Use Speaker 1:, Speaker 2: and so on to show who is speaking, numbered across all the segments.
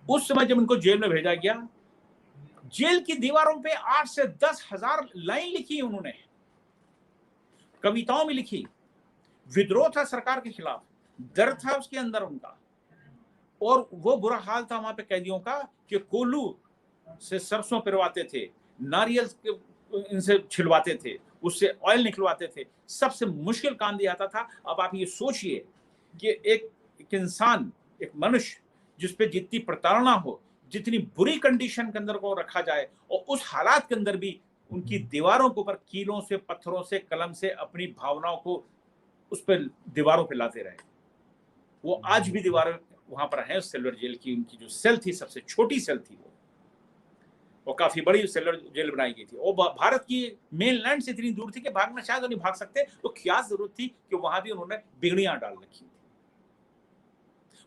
Speaker 1: उस समय जब उनको जेल में भेजा गया, जेल की दीवारों पे 8 से 10,000 लाइन लिखी उन्होंने, कविताओं में लिखी। विद्रोह था सरकार के खिलाफ, दर्द था उसके अंदर उनका, और वो बुरा हाल था वहां पे कैदियों का कि कोल्हू से सरसों पिरवाते थे, नारियल इनसे छिलवाते थे, उससे ऑयल निकलवाते थे, सबसे मुश्किल काम दिया जाता था। अब आप ये सोचिए कि एक इंसान, एक मनुष्य जिस पे जितनी प्रताड़ना हो, जितनी बुरी कंडीशन के अंदर को रखा जाए, और उस हालात के अंदर भी उनकी दीवारों के ऊपर कीलों से, पत्थरों से, कलम से अपनी भावनाओं को उस पर दीवारों पे लाते रहे। वो आज भी दीवारें वहां पर है। सिल्वर जेल की उनकी जो सेल थी, सबसे छोटी सेल थी वो काफी बड़ी सिल्वर जेल बनाई गई थी। वो भारत की मेन लैंड से इतनी दूर थी कि भागना शायद नहीं भाग सकते, तो क्या जरूरत थी कि वहां भी उन्होंने बेड़ियां डाल रखी थी।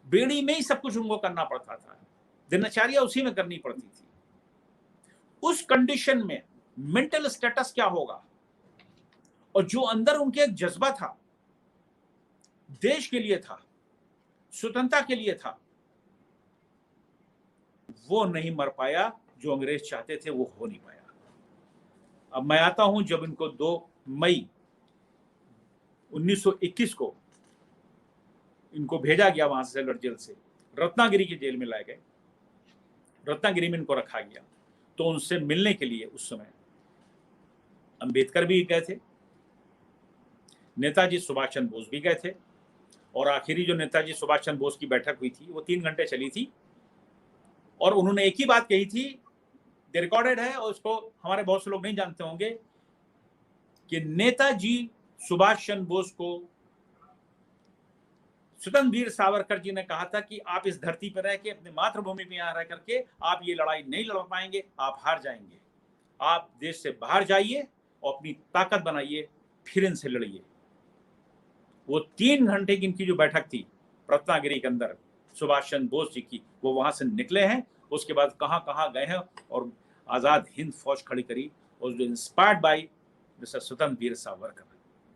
Speaker 1: बेड़ी में ही सब कुछ उनको करना पड़ता था, दिनचर्या उसी में करनी पड़ती थी। उस कंडीशन में मेंटल स्टेटस क्या होगा, और जो अंदर उनके एक जज्बा था, देश के लिए था, स्वतंत्रता के लिए था, वो नहीं मर पाया। जो अंग्रेज चाहते थे वो हो नहीं पाया। अब मैं आता हूं, जब इनको 2 मई 1921 को इनको भेजा गया वहां से सिल्वर जेल से, रत्नागिरी की जेल में लाए गए, रत्नागिरी में इनको रखा गया, तो उनसे मिलने के लिए उस समय अंबेडकर भी गए थे, नेताजी सुभाष चंद्र बोस भी गए थे, और आखिरी जो नेताजी सुभाष चंद्र बोस की बैठक हुई थी वो 3 घंटे चली थी, और उन्होंने एक ही बात कही थी, रिकॉर्डेड है, और उसको हमारे बहुत से लोग नहीं जानते होंगे, कि नेताजी सुभाष चंद्र बोस को स्वतंत्र वीर सावरकर जी ने कहा था कि आप इस धरती पर रह के, अपनी मातृभूमि में यहां रह करके आप ये लड़ाई नहीं लड़ पाएंगे, आप हार जाएंगे। आप देश से बाहर जाइए और अपनी ताकत बनाइए, फिर इनसे लड़िए। वो 3 घंटे की इनकी जो बैठक थी रत्नागिरी के अंदर सुभाष चंद्र बोस जी की, वो वहां से निकले हैं। उसके बाद कहां कहां गए हैं और आजाद हिंद फौज खड़ी करी, और जो इंस्पायर्ड बाय मिस्टर स्वतंत्र वीर सावरकर,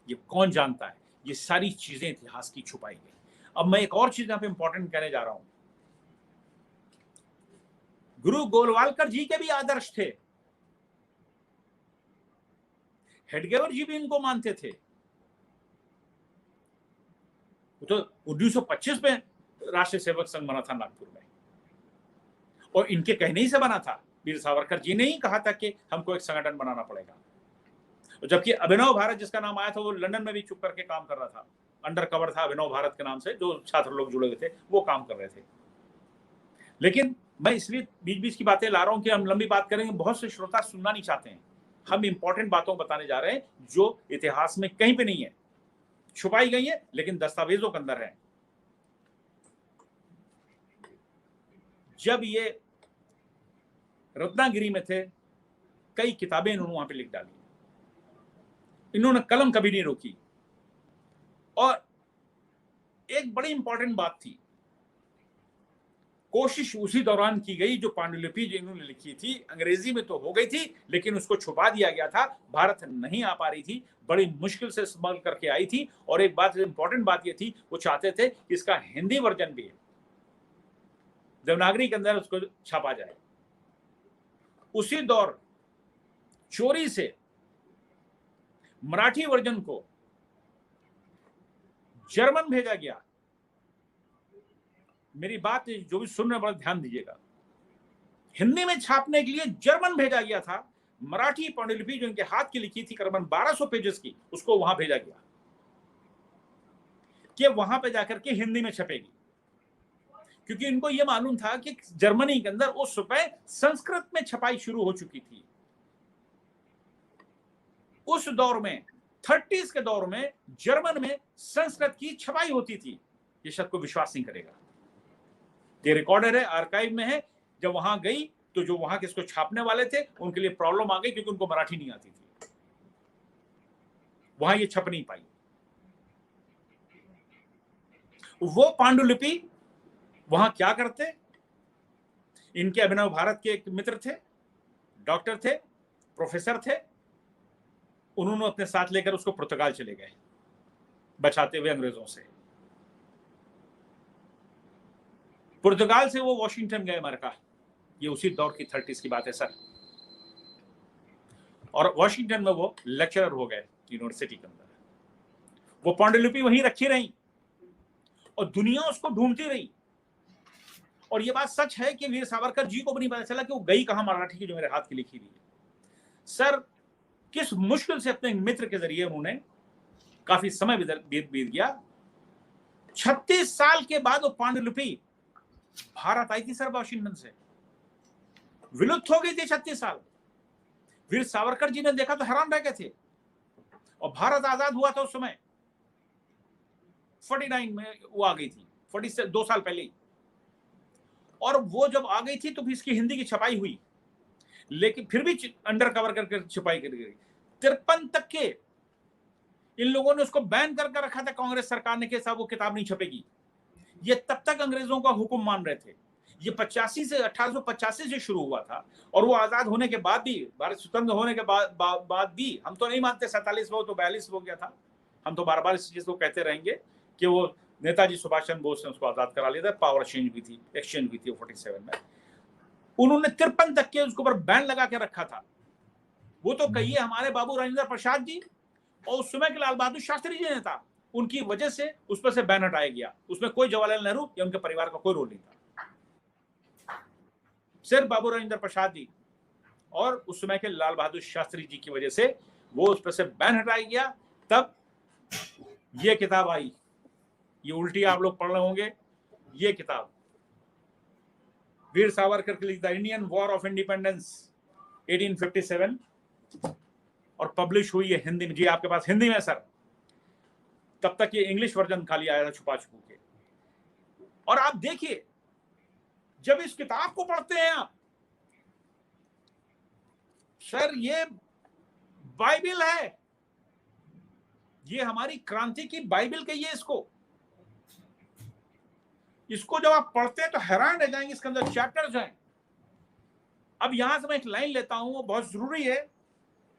Speaker 1: ये कौन जानता है। ये सारी चीजें इतिहास की छुपाई गई। अब मैं एक और चीज यहाँ पे इंपॉर्टेंट कहने जा रहा हूं। गुरु गोलवालकर जी के भी आदर्श थे, हेडगेवर जी भी इनको मानते थे। तो 1925 में राष्ट्रीय सेवक संघ बना था नागपुर में, और इनके कहने ही से बना था। वीर सावरकर जी ने ही कहा था कि हमको एक संगठन बनाना पड़ेगा। जबकि अभिनव भारत जिसका नाम आया था, वो लंदन में भी चुप करके काम कर रहा था, अंडर कवर था अभिनव भारत के नाम से, जो छात्र लोग जुड़े हुए थे वो काम कर रहे थे। लेकिन मैं इसलिए बीच बीच की बातें ला रहा हूं कि हम लंबी बात करेंगे, बहुत से श्रोता सुनना नहीं चाहते हैं। हम इंपॉर्टेंट बातों बताने जा रहे हैं जो इतिहास में कहीं पे नहीं है, छुपाई गई है, लेकिन दस्तावेजों के अंदर है। जब ये रत्नागिरी में थे, कई किताबें इन्होंने वहां पे लिख डाली, इन्होंने कलम कभी नहीं रोकी। और एक बड़ी इंपॉर्टेंट बात थी, कोशिश उसी दौरान की गई, जो पांडुलिपि जो इन्होंने लिखी थी अंग्रेजी में तो हो गई थी, लेकिन उसको छुपा दिया गया था, भारत नहीं आ पा रही थी, बड़ी मुश्किल से स्मगल करके आई थी। और एक बात, इंपॉर्टेंट बात ये थी, वो चाहते थे कि इसका हिंदी वर्जन भी देवनागरी के अंदर उसको छापा जाए। उसी दौर चोरी से मराठी वर्जन को जर्मन भेजा गया। मेरी बात जो भी सुन रहे बड़ा ध्यान दीजिएगा, हिंदी में छापने के लिए जर्मन भेजा गया था। मराठी पांडुलिपि जो इनके हाथ की लिखी थी करीबन 1200 पेजेस की, उसको वहां भेजा गया कि वहां पे जाकर के हिंदी में छपेगी, क्योंकि इनको यह मालूम था कि जर्मनी के अंदर उस समय संस्कृत में छपाई शुरू हो चुकी थी। उस दौर में 30s के दौर में जर्मन में संस्कृत की छपाई होती थी। ये शब्द को विश्वास नहीं करेगा, ये रिकॉर्डेड है, आर्काइव में है। जब वहां गई तो जो वहां के इसको छापने वाले थे उनके लिए प्रॉब्लम आ गई, क्योंकि उनको मराठी नहीं आती थी, वहां ये छप नहीं पाई। वो पांडुलिपि वहां क्या करते, इनके अभिनव भारत के एक मित्र थे, डॉक्टर थे, प्रोफेसर थे, उन्होंने अपने साथ लेकर उसको पुर्तगाल चले गए, बचाते हुए अंग्रेजों से। पुर्तगाल से वो वॉशिंगटन गए अमेरिका, ये उसी दौर की 30s की बात है सर। और वॉशिंगटन में वो लेक्चरर हो गए यूनिवर्सिटी के अंदर। वो पांडुलिपि वहीं रखी रही और दुनिया उसको ढूंढती रही। और ये बात सच है कि वीर सावरकर जी को भी नहीं पता चला कि वो गई कहां मराठी की जो मेरे हाथ की लिखी हुई है। सर किस मुश्किल से अपने मित्र के जरिए उन्होंने, काफी समय बीत गया, 36 साल के बाद वो पांडुलिपि भारत आई थी सर वॉशिंगटन से, विलुप्त हो गई थी 36 साल। वीर सावरकर जी ने देखा तो हैरान रह गए थे। और भारत आजाद हुआ था उस समय 49 में वो आ गई थी, 40 से 2 साल पहले ही। और वो जब आ गई थी तो फिर इसकी हिंदी की छपाई हुई, लेकिन फिर भी अंडर कवर करके छपाई कर गई। 53 तक के इन लोगों ने उसको बैन करके रखा था कांग्रेस सरकार ने कि साहब वो किताब नहीं छपेगी। ये तब तक अंग्रेजों का हुक्म मान रहे थे। ये 1885 से शुरू हुआ था और वो आजाद होने के बाद भी, भारत स्वतंत्र होने के बाद भी, हम तो नहीं मानते 47 में, तो 42 हो गया था। हम तो बार बार इस चीज को कहते रहेंगे कि वो नेताजी सुभाष चंद्र बोस ने उसको आजाद करा लिया था, पावर एक्सचेंज हुई थी 47 में। उन्होंने 53 तक के उसके ऊपर बैन लगा के रखा था। वो तो कहिए हमारे बाबू राजेंद्र प्रसाद जी और उस समय के लाल बहादुर शास्त्री जी नेता, उनकी वजह से उस पर से बैन हटाया गया। उसमें कोई जवाहरलाल नेहरू या उनके परिवार का कोई रोल नहीं था, सिर्फ बाबू राजेंद्र प्रसाद जी और उस समय के लाल बहादुर शास्त्री जी की वजह से वो उस पर से बैन हटाया गया। तब ये किताब आई, ये उल्टी आप लोग पढ़ रहे होंगे, ये किताब वीर सावरकर की the Indian war of independence 1857, और पब्लिश हुई है हिंदी में। जी आपके पास हिंदी में सर, तब तक ये इंग्लिश वर्जन खाली आया था छुपा छुपू के। और आप देखिए जब इस किताब को पढ़ते हैं आप, सर ये बाइबिल है, ये हमारी क्रांति की बाइबिल कहिए इसको जब आप पढ़ते हैं तो हैरान रह जाएंगे। इसके अंदर चैप्टर्स हैं। अब यहां से मैं एक लाइन लेता हूं, वो बहुत जरूरी है।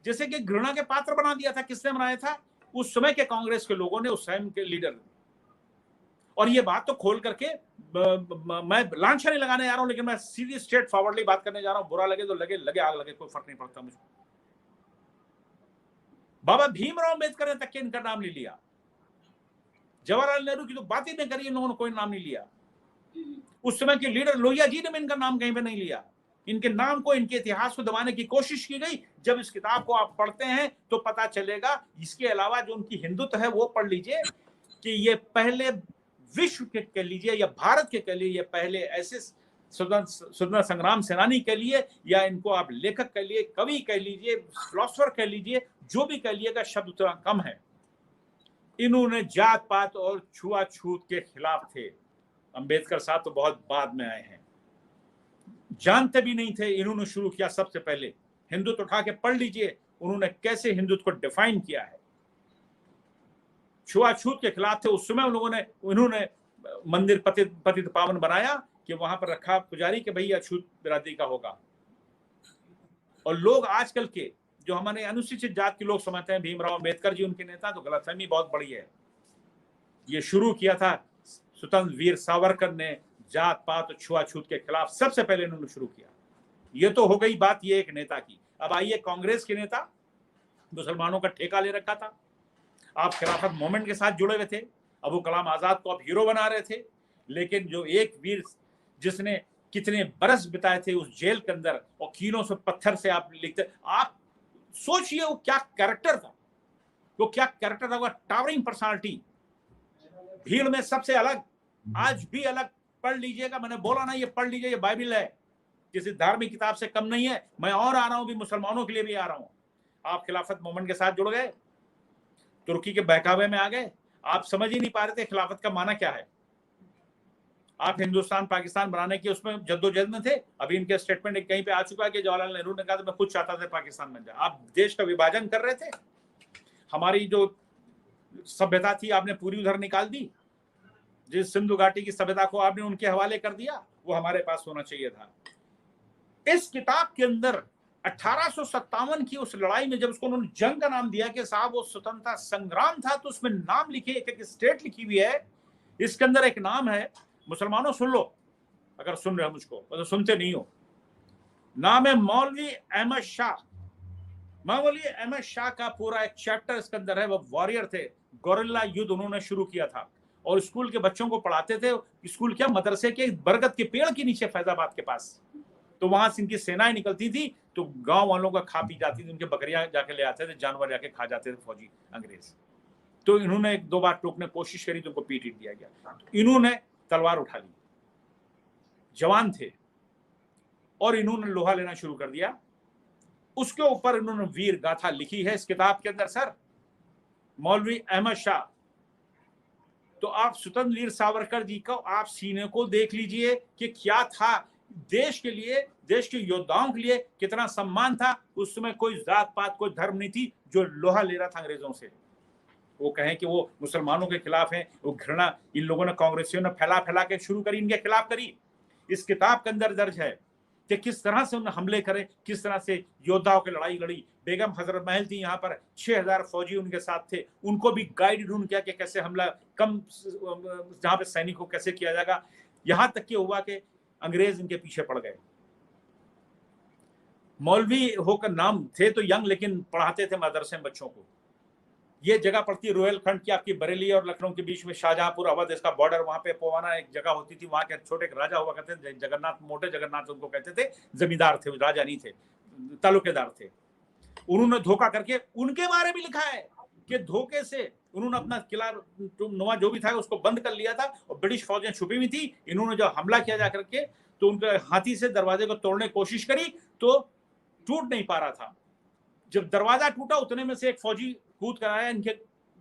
Speaker 1: जैसे कि घृणा के पात्र बना दिया था, किसने बनाया था? उस समय के कांग्रेस के लोगों ने, उस समय के लीडर। और ये बात तो खोल करके मैं लांछा नहीं लगाने जा रहा हूं, लेकिन मैं सीधी स्ट्रेट फॉरवर्डली बात करने जा रहा हूं। बुरा लगे तो लगे आग लगे, कोई फर्क नहीं पड़ता मुझे। बाबा भीमराव अम्बेडकर ने तक के इनका नाम नहीं लिया। जवाहरलाल नेहरू की तो बात ही नहीं करी, इन लोगों ने कोई नाम नहीं लिया। उस समय के लीडर लोहिया जी ने भी इनका नाम कहीं पे नहीं लिया। इनके नाम को, इनके इतिहास को दबाने की कोशिश की गई। जब इस किताब को आप पढ़ते हैं तो पता चलेगा। इसके अलावा जो उनकी हिंदुत्व है वो पढ़ लीजिए कि ये पहले विश्व के कह लीजिए या भारत के कह लीजिए, ये पहले ऐसे स्वतंत्रता संग्राम सेनानी कह लिए या इनको आप लेखक कह लिए, कवि कह लीजिए, फिलोसोफर कह लीजिए, जो भी कह लीजिएगा, शब्द उतना कम है। इन्होंने जात पात और छुआछूत के खिलाफ थे। अंबेडकर साहब तो बहुत बाद में आए हैं, जानते भी नहीं थे। इन्होंने शुरू किया सबसे पहले। हिंदुत्व उठा के पढ़ लीजिए उन्होंने कैसे हिंदुत्व को डिफाइन किया है। छुआछूत के खिलाफ थे उस समय। उन्होंने मंदिर पतित पावन बनाया कि वहां पर रखा पुजारी कि भाई अछूत बिरादरी का होगा। और लोग आजकल के जो हमारे अनुसूचित जात के लोग समझते हैं भीमराव अम्बेडकर जी उनके नेता, तो गलतफहमी बहुत बड़ी है। ये शुरू किया था स्वतंत्र वीर सावरकर ने, जात पात और छुआछूत के खिलाफ सबसे पहले इन्होंने शुरू किया। ये तो हो गई बात ये एक नेता की। अब आइए कांग्रेस के नेता, मुसलमानों का ठेका ले रखा था। आप खिलाफत मूवमेंट के साथ जुड़े हुए थे। अबू कलाम आजाद को आप हीरो बना रहे थे, लेकिन जो एक वीर जिसने कितने बरस बिताए थे उस जेल के अंदर और कीलों से पत्थर से आप लिखते, आप सोचिए वो क्या कैरेक्टर था, वो क्या कैरेक्टर था, वो टावरिंग पर्सनालिटी, भीड़ में सबसे अलग, आज भी अलग। पढ़ लीजिएगा, मैंने बोला ना, ये पढ़ लीजिए, ये बाइबिल है, किसी धार्मिक किताब से कम नहीं है। मैं और आ रहा हूं भी, मुसलमानों के लिए भी आ रहा हूं। आप खिलाफत मूवमेंट के साथ जुड़ गए, तुर्की के बहकावे में आ गए, आप समझ ही नहीं पा रहे थे खिलाफत का माना क्या है। आप हिंदुस्तान पाकिस्तान बनाने की उसमें जद्दोजहद में थे। अभी इनके स्टेटमेंट कहीं पे आ चुका है कि जवाहरलाल नेहरू ने कहा था मैं खुद चाहता था पाकिस्तान बन जाए। आप देश का विभाजन कर रहे थे। हमारी जो सभ्यता थी आपने पूरी उधर निकाल दी। जिस सिंधु घाटी की सभ्यता को आपने उनके हवाले कर दिया, वो हमारे पास होना चाहिए था। इस किताब के अंदर 1857 की उस लड़ाई में जब उसको उन्होंने जंग का नाम दिया कि साहब वो स्वतंत्रता संग्राम था, तो उसमें नाम लिखे, एक एक स्टेट लिखी हुई है। इसके अंदर एक नाम है, मुसलमानों सुन लो, अगर सुन रहे हो मुझको, तो सुनते नहीं हो। नाम है मौलवी अहमद शाह। मौलवी अहमद शाह का पूरा एक चैप्टर इसके अंदर है। वो वॉरियर थे, गोरिल्ला युद्ध उन्होंने शुरू किया था और स्कूल के बच्चों को पढ़ाते थे। स्कूल क्या, मदरसे के बरगद के पेड़ के नीचे फैजाबाद के पास, तो वहां से इनकी सेनाएं निकलती थी, तो गांव वालों का खा पी जाती थी, उनके बकरियां जाके ले आते थे, जानवर जाके खा जाते थे फौजी अंग्रेज। तो इन्होंने एक दो बार टोकने कोशिश करी तो उनको पीट दिया गया। इन्होंने तलवार उठा ली, जवान थे, और इन्होंने लोहा लेना शुरू कर दिया। उसके ऊपर इन्होंने वीर गाथा लिखी है इस किताब के अंदर सर, मौलवी अहमद शाह। तो आप स्वतंत्र वीर सावरकर जी का आप सीने को देख लीजिए कि क्या था देश के लिए, देश के योद्धाओं के लिए कितना सम्मान था। उस समय कोई जात पात, कोई धर्म नहीं थी जो लोहा ले रहा था अंग्रेजों से। वो कहें कि वो मुसलमानों के खिलाफ हैं, वो घृणा इन लोगों ने, कांग्रेसियों ने फैला फैला के शुरू करी, इनके खिलाफ करी। इस किताब के अंदर दर्ज है कि किस तरह से उन्होंने हमले करे, किस तरह से योद्धाओं की लड़ाई लड़ी। बेगम हजरत महल थी यहाँ पर, 6000 फौजी उनके साथ थे, उनको भी गाइड उन्होंने किया कि कैसे हमला कम, जहां पे सैनिक को कैसे किया जाएगा। यहां तक कि हुआ कि अंग्रेज इनके पीछे पड़ गए। मौलवी होकर नाम थे तो यंग, लेकिन पढ़ाते थे मदरसे में बच्चों को। ये जगह पड़ती है रोहिलखंड की, आपकी बरेली और लखनऊ के बीच में, शाहजहांपुर अवध इसका बॉर्डर। वहां पे पोवाना एक जगह होती थी, वहां के छोटे राजा हुआ करते थे, जगन्नाथ, मोटे जगन्नाथ उनको कहते थे। जमींदार थे, राजा नहीं थे, तालुकेदार थे। उन्होंने धोखा करके, उनके बारे में लिखा है कि धोखे से उन्होंने अपना किला नुमा जो भी था उसको बंद कर लिया था, और ब्रिटिश फौजें छुपी हुई थी। इन्होंने जो हमला किया जा करके, तो उनके हाथी से दरवाजे को तोड़ने की कोशिश करी, तो टूट नहीं पा रहा था। जब दरवाजा टूटा, उतने में से एक फौजी कूद कर आया, इनके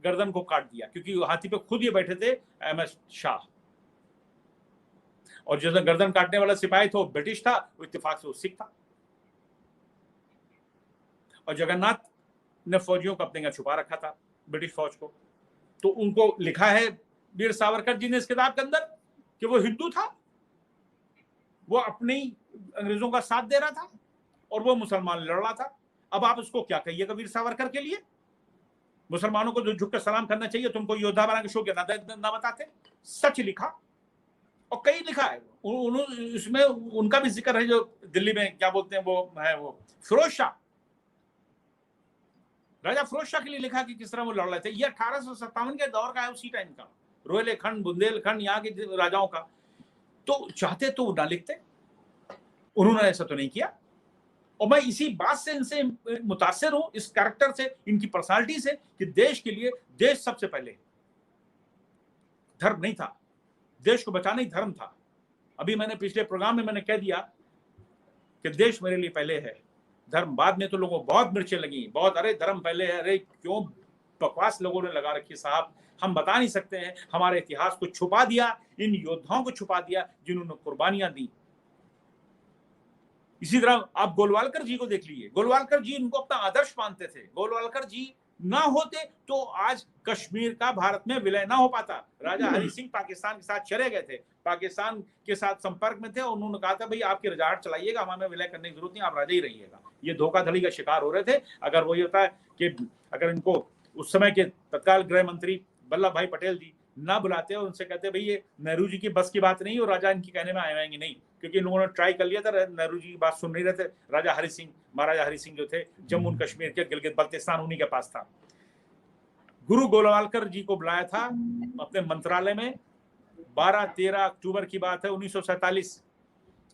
Speaker 1: गर्दन को काट दिया, क्योंकि हाथी पे खुद ये बैठे थे अहमद शाह। और जो गर्दन काटने वाला सिपाही था वो ब्रिटिश था, वो इत्तेफाक से वो सिख था। और जगन्नाथ ने फौजियों को अपने यहाँ छुपा रखा था, ब्रिटिश फौज को। तो उनको लिखा है वीर सावरकर जी ने इस किताब के अंदर कि वो हिंदू था, वो अपने अंग्रेजों का साथ दे रहा था, और वो मुसलमान लड़ रहा था। अब आप उसको क्या कहिएगा वीर सावरकर के लिए? मुसलमानों को जो झुक कर सलाम करना चाहिए, तुमको योद्धा बना के शो किया ना बताते। सच लिखा, और कई लिखा है इसमें। उनका भी जिक्र है जो दिल्ली में क्या बोलते हैं वो है, वो फिरोज शाह, राजा फिरोज शाह के लिए लिखा कि किस तरह वो लड़ रहे थे। ये 1857 के दौर का है, उसी टाइम का, रोहिलखंड बुंदेलखंड यहाँ के राजाओं का। तो चाहते तो ना लिखते, उन्होंने ऐसा तो नहीं किया। और मैं इसी बात से इनसे मुतासिर हूं, इस कैरेक्टर से, इनकी पर्सनालिटी से, कि देश के लिए, देश सबसे पहले, धर्म नहीं था। देश को बचाना ही धर्म था। अभी मैंने पिछले प्रोग्राम में मैंने कह दिया कि देश मेरे लिए पहले है, धर्म बाद में। तो लोगों को बहुत मिर्चें लगी, बहुत, अरे धर्म पहले है, अरे क्यों बकवास लोगों ने लगा रखी साहब। हम बता नहीं सकते हैं, हमारे इतिहास को छुपा दिया, इन योद्धाओं को छुपा दिया जिन्होंने कुर्बानियां दी। इसी तरह आप गोलवालकर जी को देख लीजिए। गोलवालकर जी इनको अपना आदर्श मानते थे। गोलवालकर जी ना होते तो आज कश्मीर का भारत में विलय ना हो पाता। राजा हरि सिंह पाकिस्तान के साथ चले गए थे, पाकिस्तान के साथ संपर्क में थे, और उन्होंने कहा था भाई आपकी रजाहट चलाइएगा, हमें विलय करने की जरूरत नहीं, आप राजा ही रहिएगा। ये धोखाधड़ी का शिकार हो रहे थे। अगर वो ये होता है कि अगर इनको उस समय के तत्काल गृह मंत्री वल्लभ भाई पटेल जी ना बुलाते और उनसे कहते भाई ये नेहरू जी की बस की बात नहीं, और राजा इनकी कहने में आएंगे नहीं, क्योंकि इन लोगों ने ट्राई कर लिया था, नेहरू जी की बात सुन नहीं रहे थे। राजा हरि सिंह, महाराजा हरि सिंह जो थे, जम्मू कश्मीर के गिलगित बल्तिस्तान उन्हीं के पास था। गुरु गोलवालकर जी को बुलाया था अपने मंत्रालय में, 12-13 अक्टूबर की बात है 1947।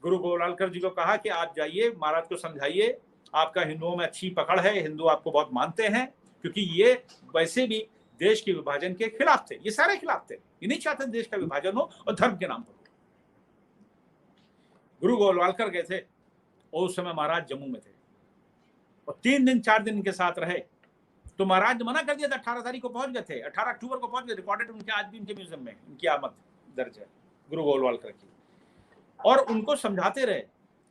Speaker 1: गुरु गोलवालकर जी को कहा कि आप जाइए, महाराज को समझाइए, आपका हिंदुओं में अच्छी पकड़ है, हिंदू आपको बहुत मानते हैं, क्योंकि ये वैसे भी देश के विभाजन के खिलाफ थे। ये सारे खिलाफ थे, ये नहीं चाहते देश का विभाजन हो और धर्म के नाम पर। गुरु गोलवालकर गए थे, और उस समय महाराज जम्मू में थे, और 3 दिन 4 दिन इनके साथ रहे। तो महाराज ने मना कर दिया था, 18 तारीख को पहुंच गए थे, 18 अक्टूबर को पहुंच गए। रिकॉर्डेड उनके आज भी उनके म्यूजियम में उनकी आमद दर्ज है, गुरु गोलवालकर की। और उनको समझाते रहे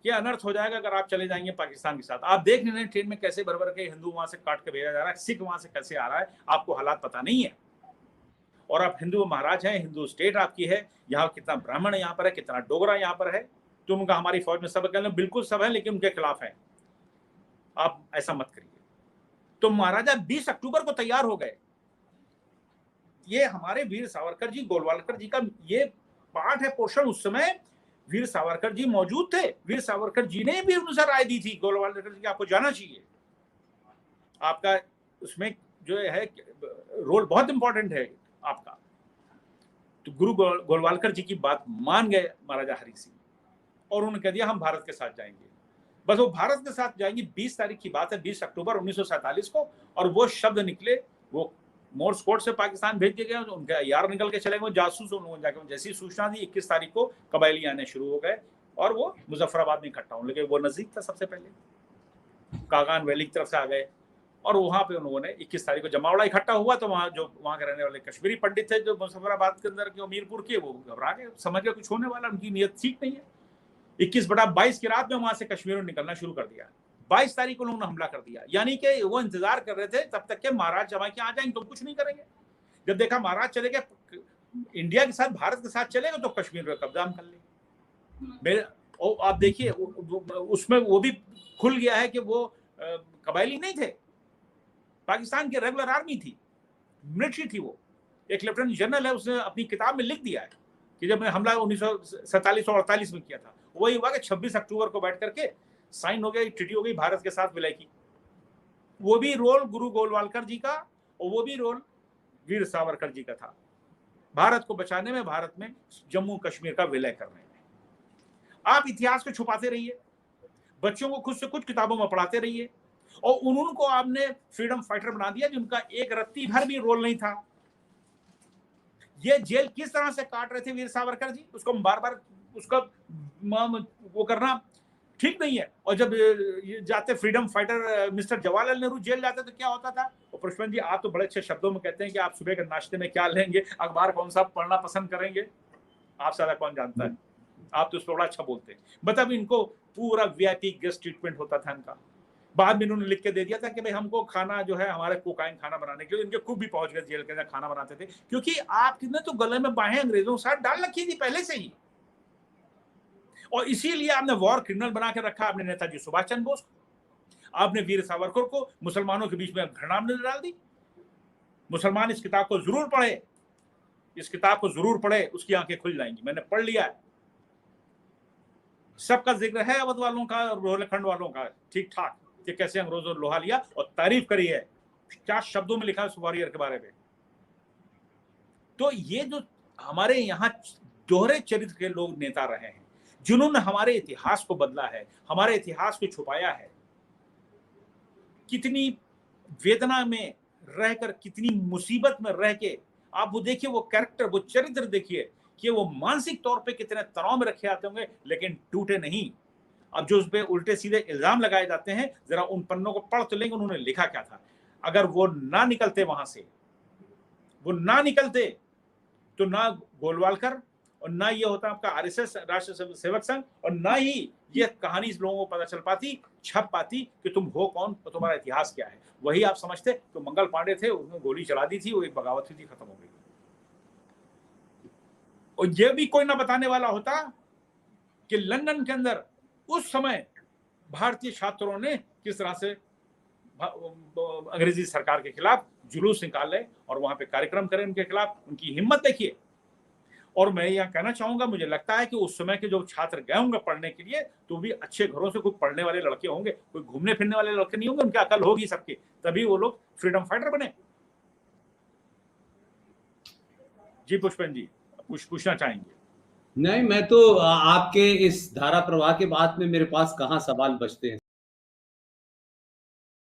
Speaker 1: कि अनर्थ हो जाएगा अगर आप चले जाएंगे पाकिस्तान के साथ। आप देख नहीं रहे ट्रेन में कैसे भर के हिंदू वहां से काट के भेजा जा रहा है, सिख वहां से कैसे आ रहा है, आपको हालात पता नहीं है। और आप हिंदू महाराज हैं, हिंदू स्टेट आपकी है, यहाँ कितना ब्राह्मण यहाँ पर है, कितना डोगरा यहाँ पर है। तो उनका हमारी फौज में सब कहने बिल्कुल सब है, लेकिन उनके खिलाफ है, आप ऐसा मत करिए। तो महाराजा 20 अक्टूबर को तैयार हो गए। ये हमारे वीर सावरकर जी, गोलवालकर जी का ये पाठ है, पोर्शन उस समय वीर सावरकर जी मौजूद थे। वीर सावरकर जी ने भी उनसे राय दी थी गोलवालकर जी, आपको जाना चाहिए, आपका उसमें जो है रोल बहुत इंपॉर्टेंट है आपका। तो गुरु गोलवालकर जी की बात मान गए महाराजा हरि सिंह और उन्होंने कह दिया हम भारत के साथ जाएंगे। बस वो भारत के साथ जाएंगे, 20 तारीख की बात है, 20 अक्टूबर 1947 को, और वो शब्द निकले, वो मोर्स कोड से पाकिस्तान भेज दिए गए, उनके यार निकल के चले गए, जासूस, उन्होंने जाकर जैसी सूचना दी 21 तारीख को कबायली आने शुरू हो गए और वो मुजफ्फराबाद में इकट्ठा होने लगे। वो नजदीक था, सबसे पहले कागान वैली की तरफ से आ गए और वहां पे उन्होंने 21 तारीख को जमावड़ा इकट्ठा हुआ, तो वहां जो वहां के रहने वाले कश्मीरी पंडित थे जो मुजफ्फराबाद के अंदर के मीरपुर के, वो घबरा गए, समझ गए कुछ होने वाला, उनकी नीयत ठीक नहीं है। 21/22 की रात में वहां से कश्मीर निकलना शुरू कर दिया। 22 तारीख को उन्होंने हमला कर दिया, यानी कि वो इंतजार कर रहे थे तब तक के महाराज जमाके आ जाएंगे तो कुछ नहीं करेंगे। जब देखा महाराज चले गए इंडिया के साथ, भारत के साथ चलेगा तो कश्मीर पर कब्जा हम कर लेंगे। और आप देखिए उसमें वो भी खुल गया है कि वो कबायली नहीं थे, पाकिस्तान की रेगुलर आर्मी थी, मिलिट्री थी। वो एक लेफ्टिनेंट जनरल है, उसने अपनी किताब में लिख दिया है कि जब मैं हमला 1947 और 48 में किया था, वही हुआ कि 26 अक्टूबर को बैठ करके साइन हो गई, ट्रीटी हो गई भारत के साथ विलय की। वो भी रोल गुरु गोलवालकर जी का और वो भी रोल वीर सावरकर जी का था, भारत को बचाने में, भारत में जम्मू कश्मीर का विलय करने में। आप इतिहास को छुपाते रहिए, बच्चों को खुद से कुछ किताबों में पढ़ाते रहिए, और उनको आपने फ्रीडम फाइटर बना दिया जिनका एक रत्ती भर भी रोल नहीं था। ये जेल किस तरह से काट रहे थे वीर सावरकर जी, उसको बार बार उसका वो करना ठीक नहीं है। और जब जाते freedom fighter mister Jawaharlal Nehru jail जाते तो क्या होता था। और पुष्पन जी, आप तो बड़े अच्छे शब्दों में कहते हैं कि आप सुबह के नाश्ते में क्या लेंगे, अखबार कौन सा पढ़ना पसंद करेंगे, आप ज्यादा कौन जानता है, आप तो उस पर बड़ा अच्छा बोलते हैं। मतलब इनको पूरा वीआईपी गेस्ट ट्रीटमेंट होता था इनका। बाद में इन्होंने लिख के दे दिया था कि भाई हमको खाना जो है हमारे कोकाइन खाना बनाने के लिए, इनके खूब भी पहुंच गए जेल के अंदर खाना बनाते थे, क्योंकि आपने तो गले में बाहें अंग्रेजों के साथ डाल रखी थी पहले से ही, और इसीलिए आपने वॉर क्रिमिनल बना के रखा। आपने नेताजी सुभाष चंद्र बोस को, आपने वीर सावरकर को मुसलमानों के बीच में घृणा में डाल दी। मुसलमान इस किताब को जरूर पढ़े, इस किताब को जरूर पढ़े, उसकी आंखें खुल जाएंगी। मैंने पढ़ लिया है, सबका जिक्र है, अवध वालों का, रोहलखंड वालों का, ठीक ठाक, कि कैसे अंग्रेजों ने लोहा लिया और तारीफ करी है, क्या शब्दों में लिखा है उस वॉरियर के बारे में। तो ये जो हमारे यहाँ दोहरे चरित्र के लोग नेता रहे हैं, जिन्होंने हमारे इतिहास को बदला है, हमारे इतिहास को छुपाया है, कितनी वेदना में रहकर, कितनी मुसीबत में रह के, आप वो देखिए, वो कैरेक्टर, वो चरित्र देखिए कि वो मानसिक तौर पे कितने तनाव में रखे आते होंगे, लेकिन टूटे नहीं। अब जो उस पे उल्टे सीधे इल्जाम लगाए जाते हैं, जरा उन पन्नों को पढ़ तो लेंगे उन्होंने लिखा क्या था। अगर वो ना निकलते वहां से, वो ना निकलते, तो ना गोलवालकर और ना ये होता आपका आरएसएस राष्ट्र सेवक संघ, और ना ही ये कहानी इस लोगों को पता चल पाती, छप पाती कि तुम हो कौन, तो तुम्हारा इतिहास क्या है। वही आप समझते तो मंगल पांडे थे, उन्होंने गोली चला दी थी, वो एक बगावत हुई थी, खत्म हो गई। और ये भी कोई ना बताने वाला होता कि लंदन के अंदर उस समय भारतीय छात्रों ने किस तरह से अंग्रेजी सरकार के खिलाफ जुलूस निकाले और वहां पे कार्यक्रम करे उनके खिलाफ। उनकी हिम्मत देखिए। और मैं यह कहना चाहूंगा, मुझे लगता है कि उस समय के जो छात्र गए होंगे पढ़ने के लिए, तो भी अच्छे घरों से, कोई पढ़ने वाले लड़के होंगे, कोई घूमने फिरने वाले लड़के नहीं होंगे, उनकी अकल होगी सबकी, तभी वो लोग फ्रीडम फाइटर बने। जी पुष्पन जी, कुछ पूछना चाहेंगे?
Speaker 2: नहीं, मैं तो आपके इस धारा प्रवाह के बाद में मेरे पास कहाँ सवाल बचते हैं।